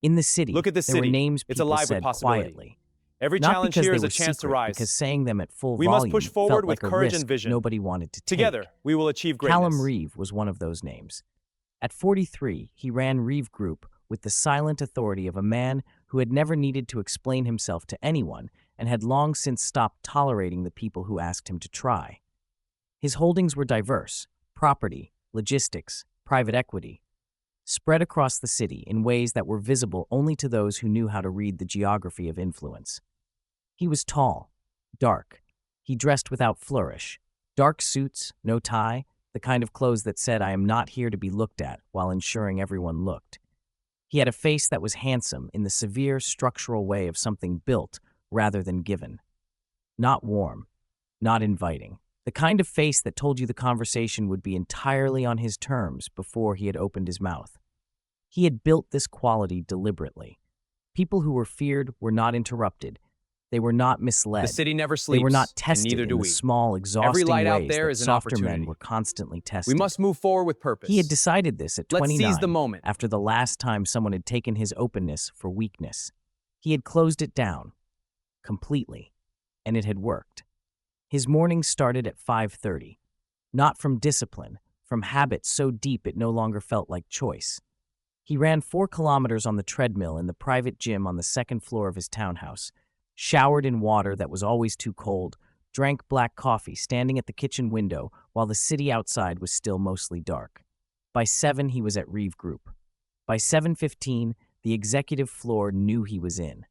In the city, Look at this there were city. names It's people alive with said possibility. quietly. Every Not challenge because here they is a were chance to secret, rise. because saying them at full We must volume push forward felt with like a courage risk and vision. nobody wanted to take. Together, we will achieve greatness. Callum Reeve was one of those names. At 43, he ran Reeve Group with the silent authority of a man who had never needed to explain himself to anyone and had long since stopped tolerating the people who asked him to try. His holdings were diverse: property, logistics, private equity, spread across the city in ways that were visible only to those who knew how to read the geography of influence. He was tall, dark. He dressed without flourish. Dark suits, no tie, the kind of clothes that said, "I am not here to be looked at," while ensuring everyone looked. He had a face that was handsome in the severe structural way of something built rather than given. Not warm, not inviting. The kind of face that told you the conversation would be entirely on his terms before he had opened his mouth. He had built this quality deliberately. People who were feared were not interrupted. They were not misled. The city never sleeps, They were not and tested neither in do the we. small, exhausting Every light out ways there that is an softer men opportunity. were constantly tested. We must move forward with purpose. He had decided this at Let's 29, seize the moment. after the last time someone had taken his openness for weakness. He had closed it down, completely, and it had worked. His morning started at 5:30, not from discipline, from habit so deep it no longer felt like choice. He ran 4 kilometers on the treadmill in the private gym on the second floor of his townhouse, showered in water that was always too cold, drank black coffee standing at the kitchen window while the city outside was still mostly dark. By 7, he was at Reeve Group. By 7:15, the executive floor knew he was in.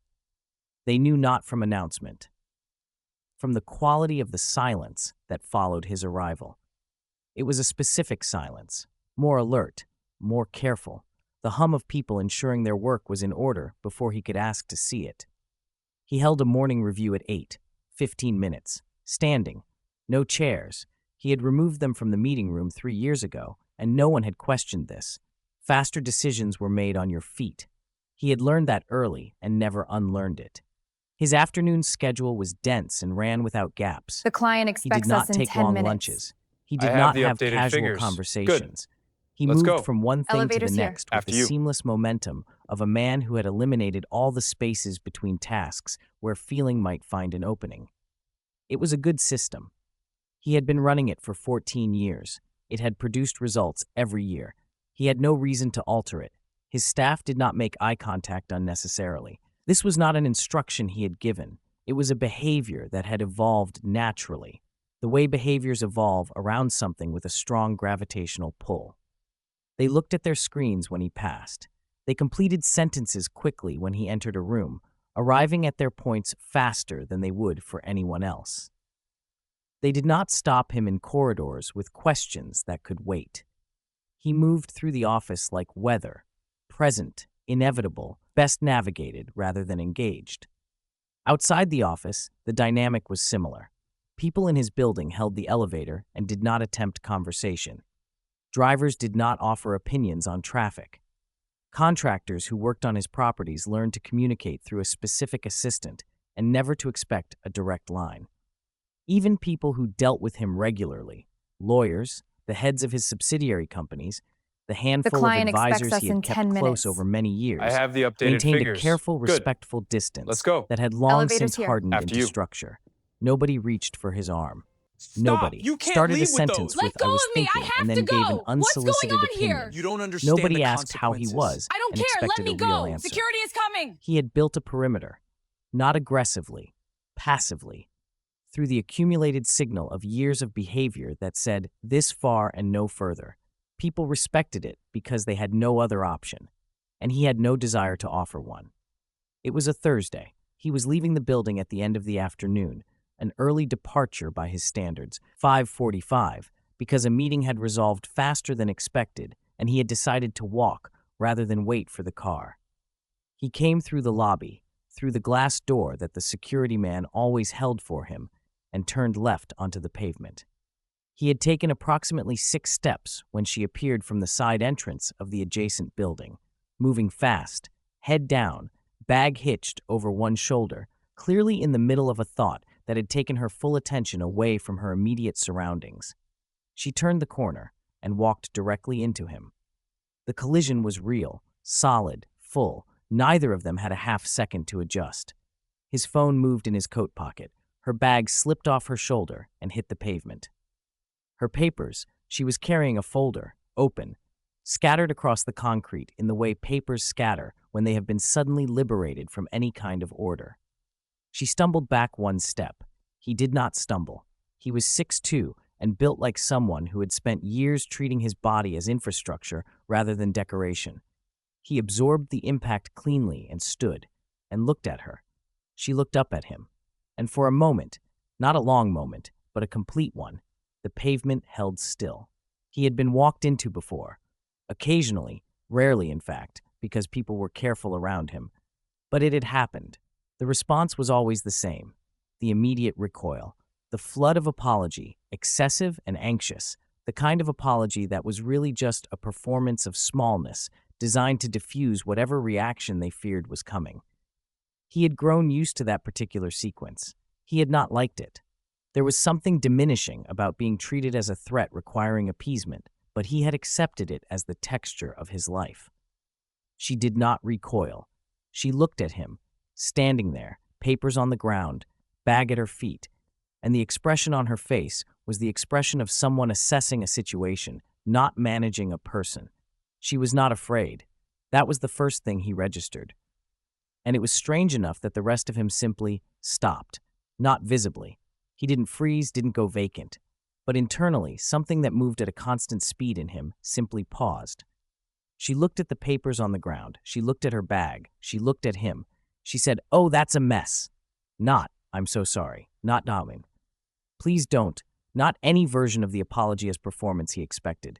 They knew not from announcement, from the quality of the silence that followed his arrival. It was a specific silence, more alert, more careful, the hum of people ensuring their work was in order before he could ask to see it. He held a morning review at 8, 15 minutes, standing, no chairs. He had removed them from the meeting room 3 years ago, and no one had questioned this. Faster decisions were made on your feet. He had learned that early and never unlearned it. His afternoon schedule was dense and ran without gaps. The client He expects did us not in take 10 long minutes. lunches. He I did have not the have updated casual figures. conversations. He Let's moved go. from one thing to Elevator's the here. next with After the you. seamless momentum of a man who had eliminated all the spaces between tasks where feeling might find an opening. It was a good system. He had been running it for 14 years. It had produced results every year. He had no reason to alter it. His staff did not make eye contact unnecessarily. This was not an instruction he had given. It was a behavior that had evolved naturally, the way behaviors evolve around something with a strong gravitational pull. They looked at their screens when he passed. They completed sentences quickly when he entered a room, arriving at their points faster than they would for anyone else. They did not stop him in corridors with questions that could wait. He moved through the office like weather, present, inevitable, best navigated rather than engaged. Outside the office, the dynamic was similar. People in his building held the elevator and did not attempt conversation. Drivers did not offer opinions on traffic. Contractors who worked on his properties learned to communicate through a specific assistant and never to expect a direct line. Even people who dealt with him regularly, lawyers, the heads of his subsidiary companies, the handful of client expects advisors us he in had kept 10 close minutes. over many years, I have the updated maintained figures. a careful, Good. respectful distance Let's go. that had long Elevator's since here. hardened After into you. structure. Nobody reached for his arm. Stop! Nobody You can't started leave a with sentence those. with Let go "I was of me. I thinking," have and then to gave an go. What's going unsolicited on opinion. here? You don't understand Nobody the asked how he consequences. was I don't and care. Let expected me a real go. answer. Security is coming. He had built a perimeter, not aggressively, passively, through the accumulated signal of years of behavior that said this far and no further. People respected it because they had no other option, and he had no desire to offer one. It was a Thursday. He was leaving the building at the end of the afternoon, an early departure by his standards, 5:45, because a meeting had resolved faster than expected, and he had decided to walk rather than wait for the car. He came through the lobby, through the glass door that the security man always held for him, and turned left onto the pavement. He had taken approximately 6 steps when she appeared from the side entrance of the adjacent building, moving fast, head down, bag hitched over one shoulder, clearly in the middle of a thought that had taken her full attention away from her immediate surroundings. She turned the corner and walked directly into him. The collision was real, solid, full, Neither of them had a half-second to adjust. His phone moved in his coat pocket. Her bag slipped off her shoulder and hit the pavement. Her papers, she was carrying a folder, open, scattered across the concrete in the way papers scatter when they have been suddenly liberated from any kind of order. She stumbled back one step. He did not stumble. He was 6'2" and built like someone who had spent years treating his body as infrastructure rather than decoration. He absorbed the impact cleanly and stood and looked at her. She looked up at him, and for a moment, not a long moment, but a complete one, the pavement held still. He had been walked into before, occasionally, rarely in fact, because people were careful around him. But it had happened. The response was always the same, the immediate recoil, the flood of apology, excessive and anxious, the kind of apology that was really just a performance of smallness designed to diffuse whatever reaction they feared was coming. He had grown used to that particular sequence. He had not liked it. There was something diminishing about being treated as a threat requiring appeasement, but he had accepted it as the texture of his life. She did not recoil. She looked at him, standing there, papers on the ground, bag at her feet, and the expression on her face was the expression of someone assessing a situation, not managing a person. She was not afraid. That was the first thing he registered. And it was strange enough that the rest of him simply stopped, not visibly. He didn't freeze, didn't go vacant. But internally, something that moved at a constant speed in him simply paused. She looked at the papers on the ground. She looked at her bag. She looked at him. She said, "Oh, that's a mess." Not, "I'm so sorry." Not Darwin. Please don't. Not any version of the apology as performance he expected.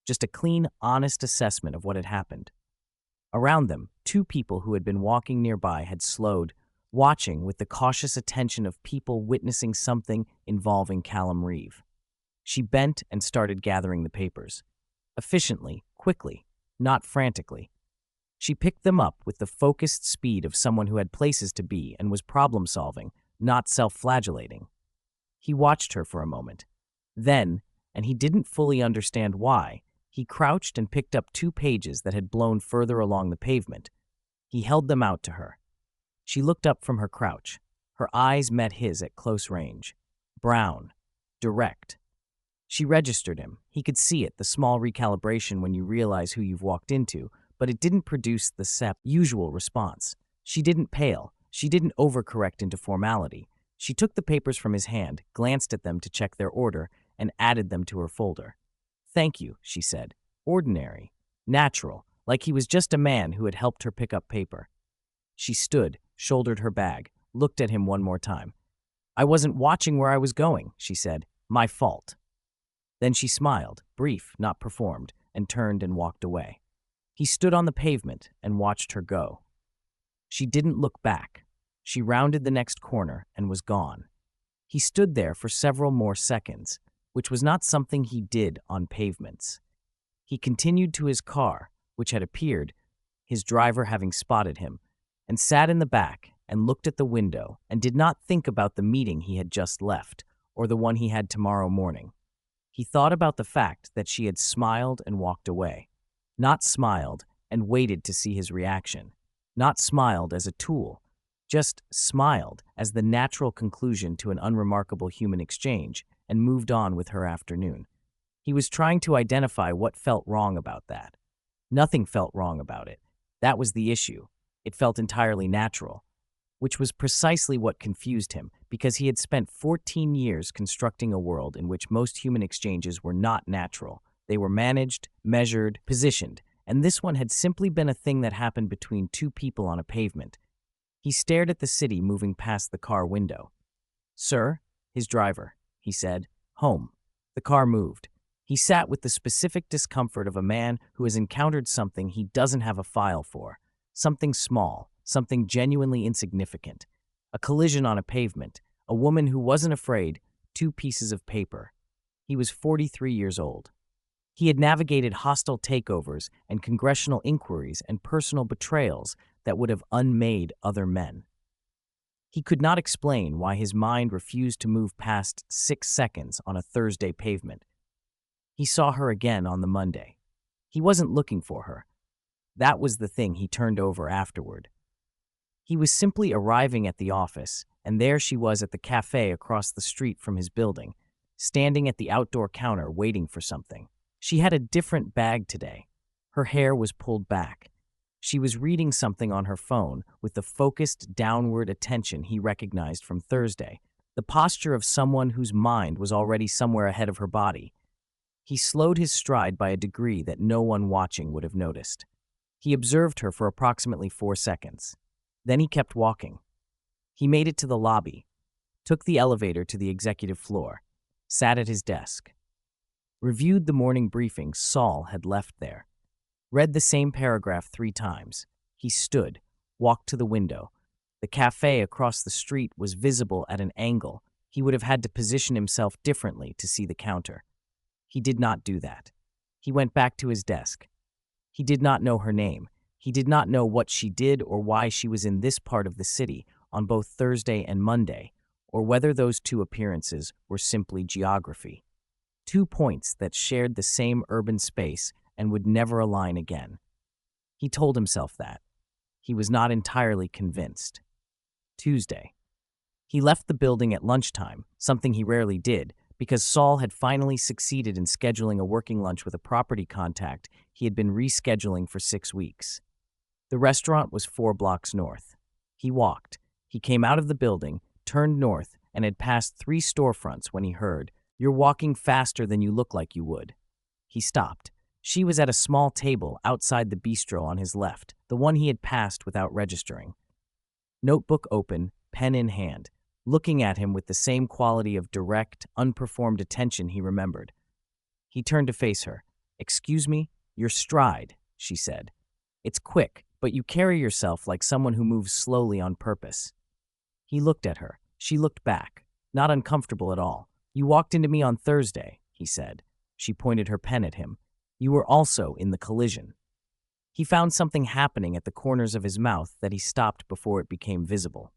Just a clean, honest assessment of what had happened. Around them, two people who had been walking nearby had slowed, watching with the cautious attention of people witnessing something involving Callum Reeve. She bent and started gathering the papers. Efficiently, quickly, not frantically. She picked them up with the focused speed of someone who had places to be and was problem-solving, not self-flagellating. He watched her for a moment. Then, and he didn't fully understand why, he crouched and picked up 2 pages that had blown further along the pavement. He held them out to her. She looked up from her crouch. Her eyes met his at close range. Brown. Direct. She registered him. He could see it, the small recalibration when you realize who you've walked into, but it didn't produce the usual response. She didn't pale. She didn't overcorrect into formality. She took the papers from his hand, glanced at them to check their order, and added them to her folder. "Thank you," she said. Ordinary. Natural, like he was just a man who had helped her pick up paper. She stood, shouldered her bag, looked at him one more time. "I wasn't watching where I was going," she said. "My fault." Then she smiled, brief, not performed, and turned and walked away. He stood on the pavement and watched her go. She didn't look back. She rounded the next corner and was gone. He stood there for several more seconds, which was not something he did on pavements. He continued to his car, which had appeared, his driver having spotted him, and sat in the back and looked at the window and did not think about the meeting he had just left or the one he had tomorrow morning. He thought about the fact that she had smiled and walked away. Not smiled and waited to see his reaction. Not smiled as a tool. Just smiled as the natural conclusion to an unremarkable human exchange and moved on with her afternoon. He was trying to identify what felt wrong about that. Nothing felt wrong about it. That was the issue. It felt entirely natural, which was precisely what confused him, because he had spent 14 years constructing a world in which most human exchanges were not natural. They were managed, measured, positioned, and this one had simply been a thing that happened between two people on a pavement. He stared at the city moving past the car window. "Sir?" His driver, he said. "Home." The car moved. He sat with the specific discomfort of a man who has encountered something he doesn't have a file for. Something small, something genuinely insignificant. A collision on a pavement, a woman who wasn't afraid, 2 pieces of paper. He was 43 years old. He had navigated hostile takeovers and congressional inquiries and personal betrayals that would have unmade other men. He could not explain why his mind refused to move past 6 seconds on a Thursday pavement. He saw her again on the Monday. He wasn't looking for her. That was the thing he turned over afterward. He was simply arriving at the office, and there she was at the cafe across the street from his building, standing at the outdoor counter waiting for something. She had a different bag today. Her hair was pulled back. She was reading something on her phone with the focused downward attention he recognized from Thursday, the posture of someone whose mind was already somewhere ahead of her body. He slowed his stride by a degree that no one watching would have noticed. He observed her for approximately 4 seconds. Then he kept walking. He made it to the lobby, took the elevator to the executive floor, sat at his desk, reviewed the morning briefing Saul had left there, read the same paragraph 3 times. He stood, walked to the window. The cafe across the street was visible at an angle. He would have had to position himself differently to see the counter. He did not do that. He went back to his desk. He did not know her name. He did not know what she did or why she was in this part of the city on both Thursday and Monday, or whether those 2 appearances were simply geography. 2 points that shared the same urban space and would never align again. He told himself that. He was not entirely convinced. Tuesday. He left the building at lunchtime, something he rarely did, because Saul had finally succeeded in scheduling a working lunch with a property contact he had been rescheduling for 6 weeks. The restaurant was 4 blocks north. He walked. He came out of the building, turned north, and had passed 3 storefronts when he heard, "You're walking faster than you look like you would." He stopped. She was at a small table outside the bistro on his left, the one he had passed without registering. Notebook open, pen in hand, looking at him with the same quality of direct, unperformed attention he remembered. He turned to face her. "Excuse me? Your stride," she said. "It's quick, but you carry yourself like someone who moves slowly on purpose." He looked at her. She looked back, not uncomfortable at all. "You walked into me on Thursday," he said. She pointed her pen at him. "You were also in the collision." He found something happening at the corners of his mouth that he stopped before it became visible.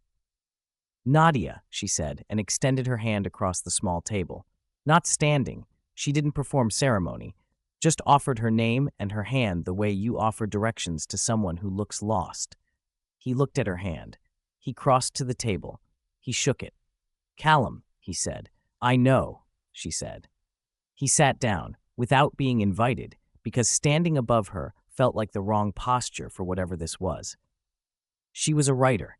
"Nadia," she said, and extended her hand across the small table. Not standing. She didn't perform ceremony, just offered her name and her hand the way you offer directions to someone who looks lost. He looked at her hand. He crossed to the table. He shook it. "Callum," he said. "I know," she said. He sat down, without being invited, because standing above her felt like the wrong posture for whatever this was. She was a writer.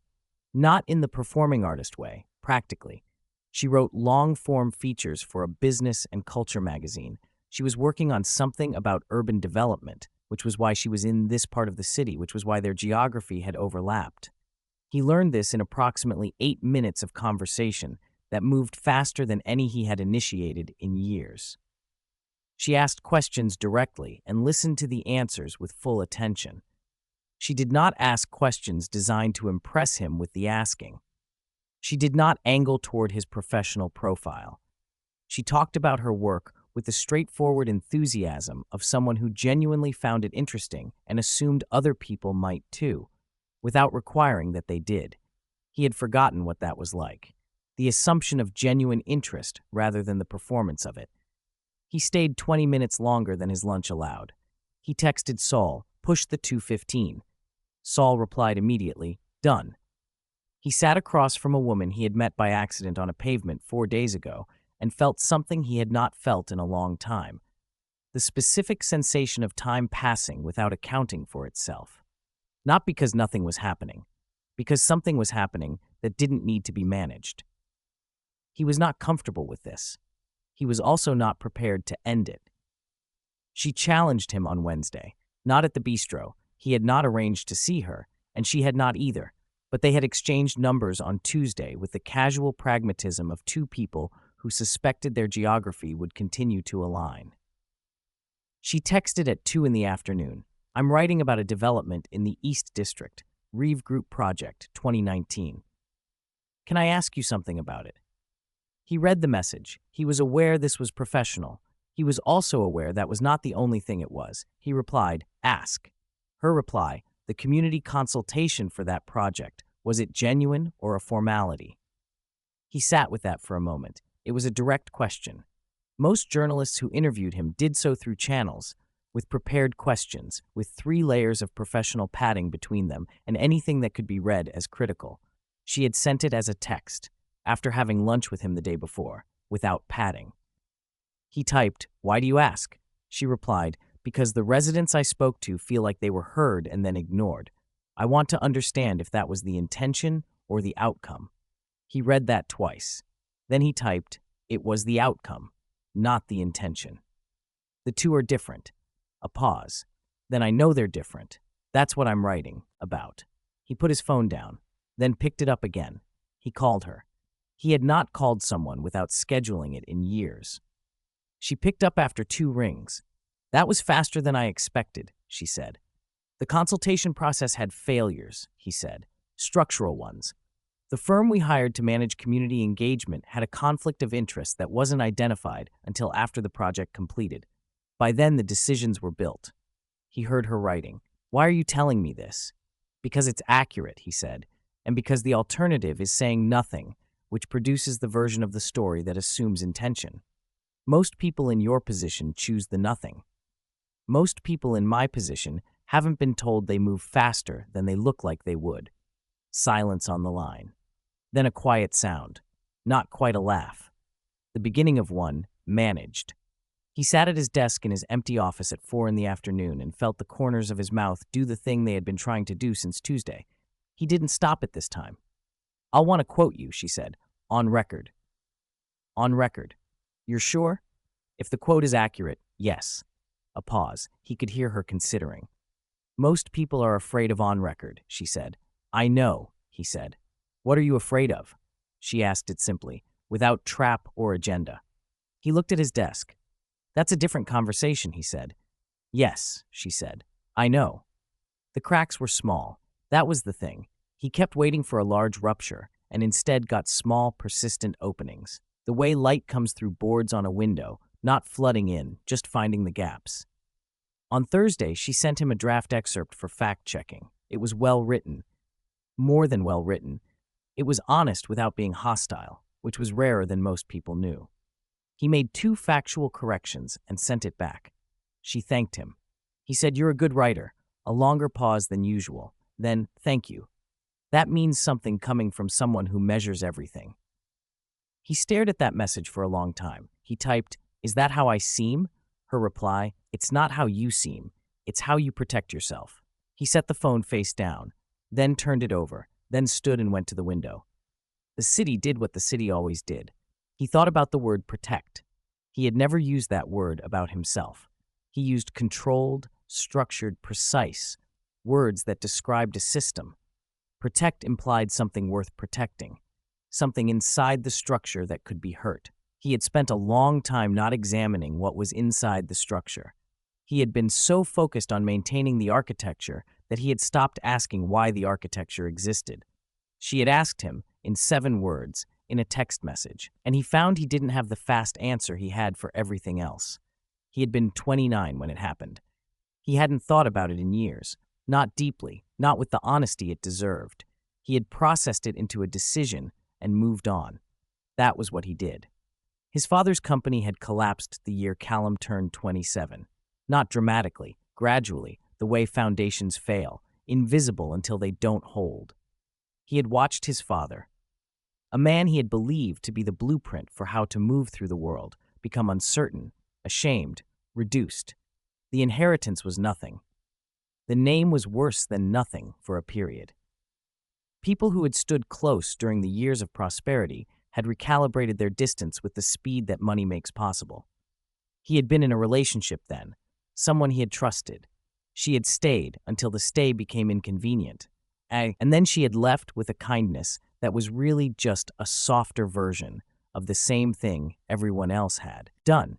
Not in the performing artist way, practically. She wrote long-form features for a business and culture magazine. She was working on something about urban development, which was why she was in this part of the city, which was why their geography had overlapped. He learned this in approximately 8 minutes of conversation that moved faster than any he had initiated in years. She asked questions directly and listened to the answers with full attention. She did not ask questions designed to impress him with the asking. She did not angle toward his professional profile. She talked about her work with the straightforward enthusiasm of someone who genuinely found it interesting and assumed other people might too, without requiring that they did. He had forgotten what that was like. The assumption of genuine interest rather than the performance of it. He stayed 20 minutes longer than his lunch allowed. He texted Saul, "Push the 2:15. Saul replied immediately, "Done." He sat across from a woman he had met by accident on a pavement 4 days ago and felt something he had not felt in a long time. The specific sensation of time passing without accounting for itself. Not because nothing was happening, because something was happening that didn't need to be managed. He was not comfortable with this. He was also not prepared to end it. She challenged him on Wednesday, not at the bistro. He had not arranged to see her, and she had not either, but they had exchanged numbers on Tuesday with the casual pragmatism of 2 people who suspected their geography would continue to align. She texted at 2 in the afternoon. "I'm writing about a development in the East District, Reeve Group Project, 2019. Can I ask you something about it?" He read the message. He was aware this was professional. He was also aware that was not the only thing it was. He replied, "Ask." Her reply, "The community consultation for that project, was it genuine or a formality?" He sat with that for a moment. It was a direct question. Most journalists who interviewed him did so through channels, with prepared questions, with 3 layers of professional padding between them, and anything that could be read as critical. She had sent it as a text, after having lunch with him the day before, without padding. He typed, "Why do you ask?" She replied, "Because the residents I spoke to feel like they were heard and then ignored. I want to understand if that was the intention or the outcome." He read that twice. Then he typed, "It was the outcome, not the intention. The two are different." A pause. "Then I know they're different. That's what I'm writing about." He put his phone down, then picked it up again. He called her. He had not called someone without scheduling it in years. She picked up after 2 rings. "That was faster than I expected," she said. "The consultation process had failures," he said, "structural ones. The firm we hired to manage community engagement had a conflict of interest that wasn't identified until after the project completed. By then, the decisions were built." He heard her writing. "Why are you telling me this?" "Because it's accurate," he said, "and because the alternative is saying nothing, which produces the version of the story that assumes intention. Most people in your position choose the nothing. Most people in my position haven't been told they move faster than they look like they would." Silence on the line. Then a quiet sound. Not quite a laugh. The beginning of one, managed. He sat at his desk in his empty office at 4 in the afternoon and felt the corners of his mouth do the thing they had been trying to do since Tuesday. He didn't stop it this time. "I'll want to quote you," she said. "On record." "On record. You're sure?" "If the quote is accurate, yes." A pause. He could hear her considering. "Most people are afraid of on record," she said. "I know," he said. "What are you afraid of?" She asked it simply, without trap or agenda. He looked at his desk. "That's a different conversation," he said. "Yes," she said. "I know." The cracks were small. That was the thing. He kept waiting for a large rupture, and instead got small, persistent openings. The way light comes through boards on a window, not flooding in, just finding the gaps. On Thursday, she sent him a draft excerpt for fact-checking. It was well-written. More than well-written. It was honest without being hostile, which was rarer than most people knew. He made 2 factual corrections and sent it back. She thanked him. He said, "You're a good writer." A longer pause than usual. Then, "Thank you. That means something coming from someone who measures everything." He stared at that message for a long time. He typed, "Is that how I seem?" Her reply, "It's not how you seem. It's how you protect yourself." He set the phone face down, then turned it over, then stood and went to the window. The city did what the city always did. He thought about the word protect. He had never used that word about himself. He used controlled, structured, precise, words that described a system. Protect implied something worth protecting, something inside the structure that could be hurt. He had spent a long time not examining what was inside the structure. He had been so focused on maintaining the architecture that he had stopped asking why the architecture existed. She had asked him, in 7 words, in a text message, and he found he didn't have the fast answer he had for everything else. He had been 29 when it happened. He hadn't thought about it in years, not deeply, not with the honesty it deserved. He had processed it into a decision and moved on. That was what he did. His father's company had collapsed the year Callum turned 27. Not dramatically, gradually, the way foundations fail, invisible until they don't hold. He had watched his father, a man he had believed to be the blueprint for how to move through the world, become uncertain, ashamed, reduced. The inheritance was nothing. The name was worse than nothing for a period. People who had stood close during the years of prosperity had recalibrated their distance with the speed that money makes possible. He had been in a relationship then, someone he had trusted. She had stayed until the stay became inconvenient. And then she had left with a kindness that was really just a softer version of the same thing everyone else had done.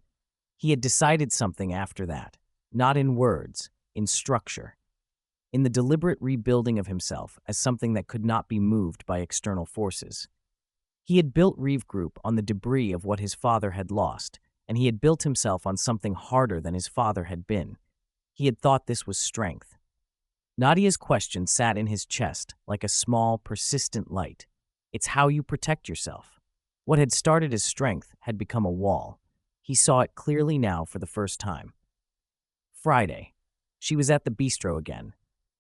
He had decided something after that, not in words, in structure, in the deliberate rebuilding of himself as something that could not be moved by external forces. He had built Reeve Group on the debris of what his father had lost, and he had built himself on something harder than his father had been. He had thought this was strength. Nadia's question sat in his chest like a small, persistent light. It's how you protect yourself. What had started as strength had become a wall. He saw it clearly now for the first time. Friday. She was at the bistro again.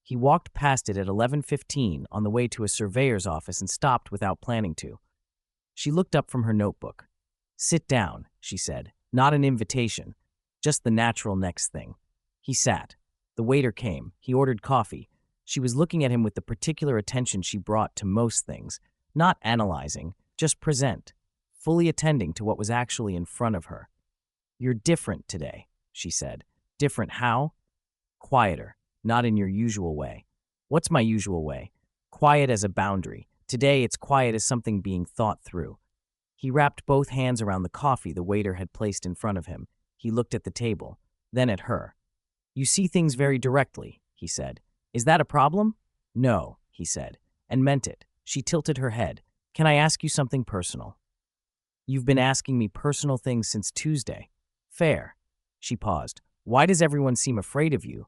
He walked past it at 11:15 on the way to a surveyor's office and stopped without planning to. She looked up from her notebook. "Sit down," she said. Not an invitation, just the natural next thing. He sat. The waiter came. He ordered coffee. She was looking at him with the particular attention she brought to most things, not analyzing, just present, fully attending to what was actually in front of her. "You're different today," she said. "Different how?" "Quieter, not in your usual way." "What's my usual way?" "Quiet as a boundary. Today it's quiet as something being thought through." He wrapped both hands around the coffee the waiter had placed in front of him. He looked at the table, then at her. "You see things very directly," he said. "Is that a problem?" "No," he said, and meant it. She tilted her head. "Can I ask you something personal?" "You've been asking me personal things since Tuesday." "Fair." She paused. "Why does everyone seem afraid of you?"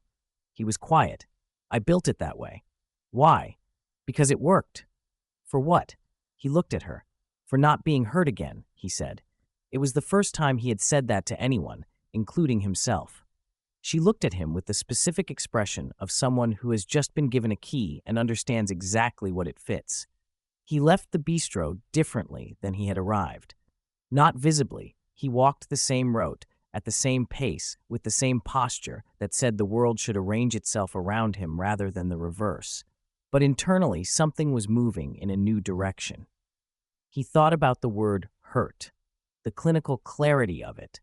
He was quiet. "I built it that way." "Why?" "Because it worked." "For what?" He looked at her. "For not being hurt again," he said. It was the first time he had said that to anyone, including himself. She looked at him with the specific expression of someone who has just been given a key and understands exactly what it fits. He left the bistro differently than he had arrived. Not visibly, he walked the same route, at the same pace, with the same posture that said the world should arrange itself around him rather than the reverse. But internally, something was moving in a new direction. He thought about the word hurt, the clinical clarity of it.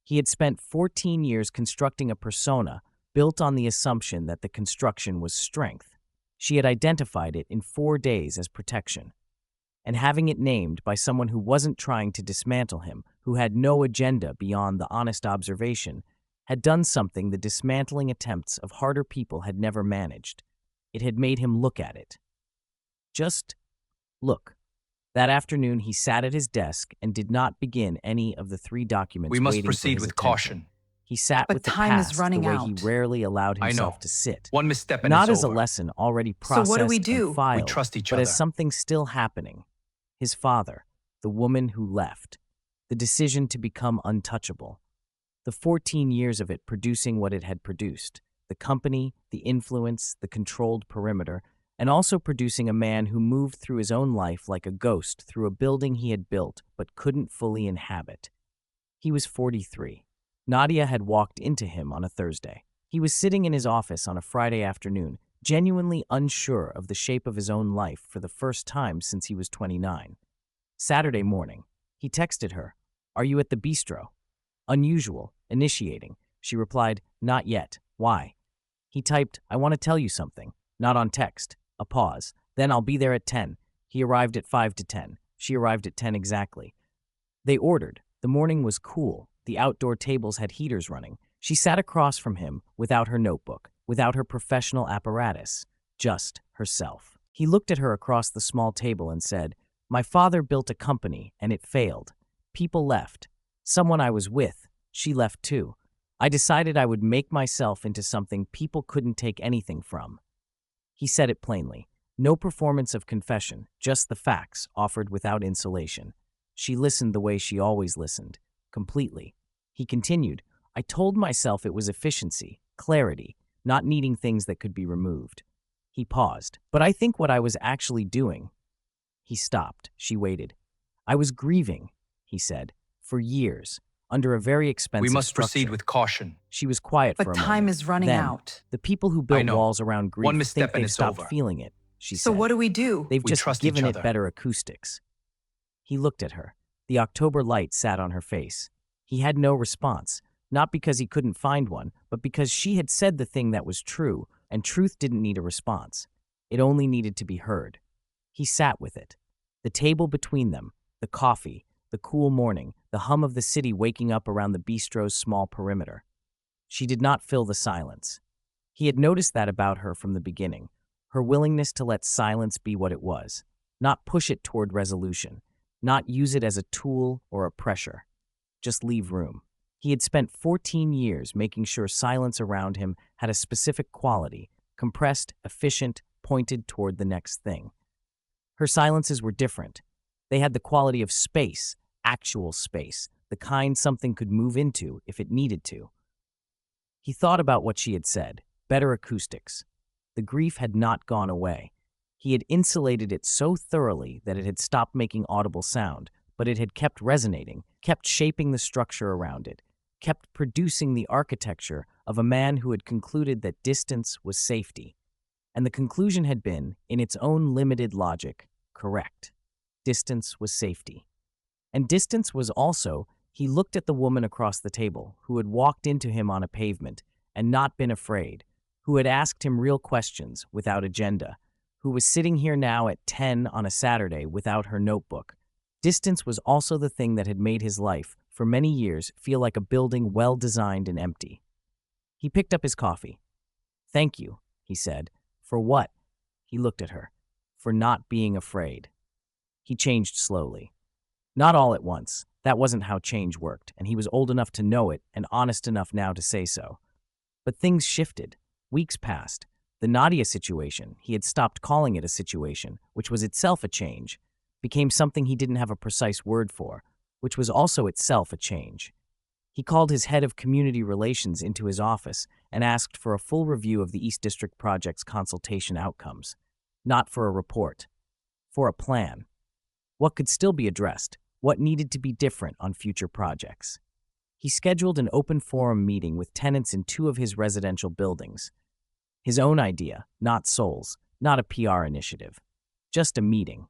He had spent 14 years constructing a persona built on the assumption that the construction was strength. She had identified it in 4 days as protection. And having it named by someone who wasn't trying to dismantle him, who had no agenda beyond the honest observation, had done something the dismantling attempts of harder people had never managed. It had made him look at it. Just look. That afternoon, he sat at his desk and did not begin any of the 3 documents We must waiting proceed for his with attention. caution. He sat But with the time is past running the way out. he rarely allowed I himself know. to sit. One misstep and Not it's as a over. lesson already So processed what do we do? and filed, We trust each but as other. something still happening. His father, the woman who left, the decision to become untouchable. The 14 years of it producing what it had produced, the company, the influence, the controlled perimeter, and also producing a man who moved through his own life like a ghost through a building he had built but couldn't fully inhabit. He was 43. Nadia had walked into him on a Thursday. He was sitting in his office on a Friday afternoon, genuinely unsure of the shape of his own life for the first time since he was 29. Saturday morning, he texted her, "Are you at the bistro?" Unusual, initiating. She replied, "Not yet. Why?" He typed, "I want to tell you something." Not on text. A pause. Then, "I'll be there at 10. He arrived at 5 to 10. She arrived at 10 exactly. They ordered. The morning was cool. The outdoor tables had heaters running. She sat across from him without her notebook, without her professional apparatus, just herself. He looked at her across the small table and said, "My father built a company and it failed. People left. Someone I was with, she left too. I decided I would make myself into something people couldn't take anything from." He said it plainly. No performance of confession, just the facts, offered without insulation. She listened the way she always listened, completely. He continued, "I told myself it was efficiency, clarity, not needing things that could be removed." He paused. "But I think what I was actually doing." He stopped. She waited. "I was grieving," he said, "for years, under a very expensive We must structure." proceed with caution. She was quiet But for a time moment. is running Then, out. "The people who I built know. walls around grief One misstep think and they've it's stopped over." feeling it," she So said. what do we do? "They've We just trust given each it other. better acoustics." He looked at her. The October light sat on her face. He had no response, not because he couldn't find one, but because she had said the thing that was true, and truth didn't need a response. It only needed to be heard. He sat with it. The table between them, the coffee, the cool morning, the hum of the city waking up around the bistro's small perimeter. She did not fill the silence. He had noticed that about her from the beginning, her willingness to let silence be what it was, not push it toward resolution, not use it as a tool or a pressure. Just leave room. He had spent 14 years making sure silence around him had a specific quality, compressed, efficient, pointed toward the next thing. Her silences were different. They had the quality of space, actual space, the kind something could move into if it needed to. He thought about what she had said. Better acoustics. The grief had not gone away. He had insulated it so thoroughly that it had stopped making audible sound, but it had kept resonating, kept shaping the structure around it, kept producing the architecture of a man who had concluded that distance was safety. And the conclusion had been, in its own limited logic, correct. Distance was safety. And distance was also, he looked at the woman across the table, who had walked into him on a pavement and not been afraid, who had asked him real questions without agenda, who was sitting here now at 10 on a Saturday without her notebook. Distance was also the thing that had made his life, for many years, feel like a building well-designed and empty. He picked up his coffee. "Thank you," he said. "For what?" He looked at her. "For not being afraid." He changed slowly. Not all at once. That wasn't how change worked, and he was old enough to know it and honest enough now to say so. But things shifted. Weeks passed. The Nadia situation, he had stopped calling it a situation, which was itself a change, became something he didn't have a precise word for, which was also itself a change. He called his head of community relations into his office and asked for a full review of the East District project's consultation outcomes. Not for a report. For a plan. What could still be addressed? What needed to be different on future projects? He scheduled an open forum meeting with tenants in 2 of his residential buildings. His own idea, not Sol's, not a PR initiative. Just a meeting.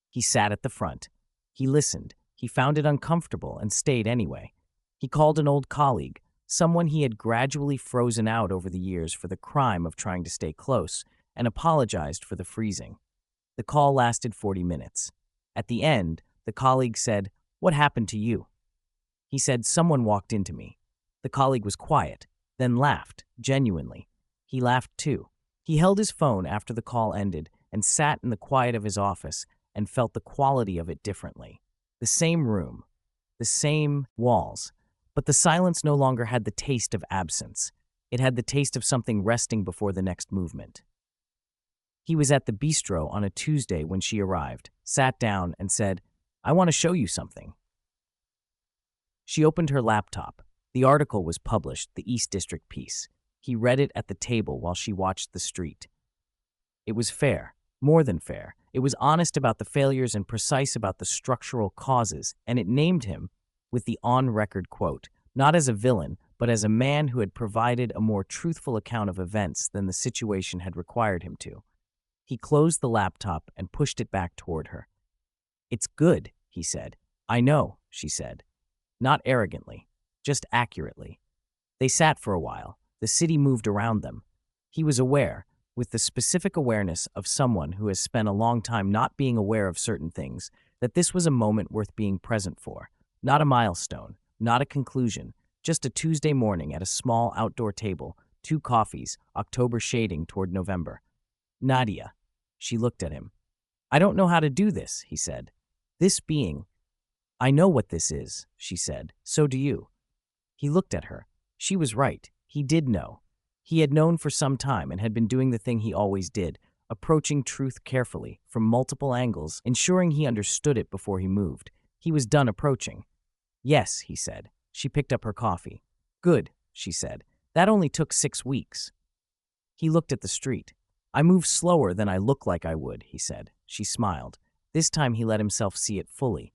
He sat at the front. He listened. He found it uncomfortable and stayed anyway. He called an old colleague, someone he had gradually frozen out over the years for the crime of trying to stay close, and apologized for the freezing. The call lasted 40 minutes. At the end, the colleague said, "What happened to you?" He said, "Someone walked into me." The colleague was quiet, then laughed, genuinely. He laughed too. He held his phone after the call ended and sat in the quiet of his office and felt the quality of it differently. The same room, the same walls, but the silence no longer had the taste of absence. It had the taste of something resting before the next movement. He was at the bistro on a Tuesday when she arrived, sat down, and said, "I want to show you something." She opened her laptop. The article was published, the East District piece. He read it at the table while she watched the street. It was fair, more than fair. It was honest about the failures and precise about the structural causes, and it named him, with the on-record quote, not as a villain, but as a man who had provided a more truthful account of events than the situation had required him to. He closed the laptop and pushed it back toward her. "It's good," he said. "I know," she said. Not arrogantly, just accurately. They sat for a while. The city moved around them. He was aware, with the specific awareness of someone who has spent a long time not being aware of certain things, that this was a moment worth being present for. Not a milestone, not a conclusion, just a Tuesday morning at a small outdoor table, 2 coffees, October shading toward November. "Nadia." She looked at him. "I don't know how to do this," he said. "This being." "I know what this is," she said. "So do you." He looked at her. She was right. He did know. He had known for some time and had been doing the thing he always did, approaching truth carefully, from multiple angles, ensuring he understood it before he moved. He was done approaching. "Yes," he said. She picked up her coffee. "Good," she said. "That only took 6 weeks." He looked at the street. "I move slower than I look like I would," he said. She smiled. This time he let himself see it fully.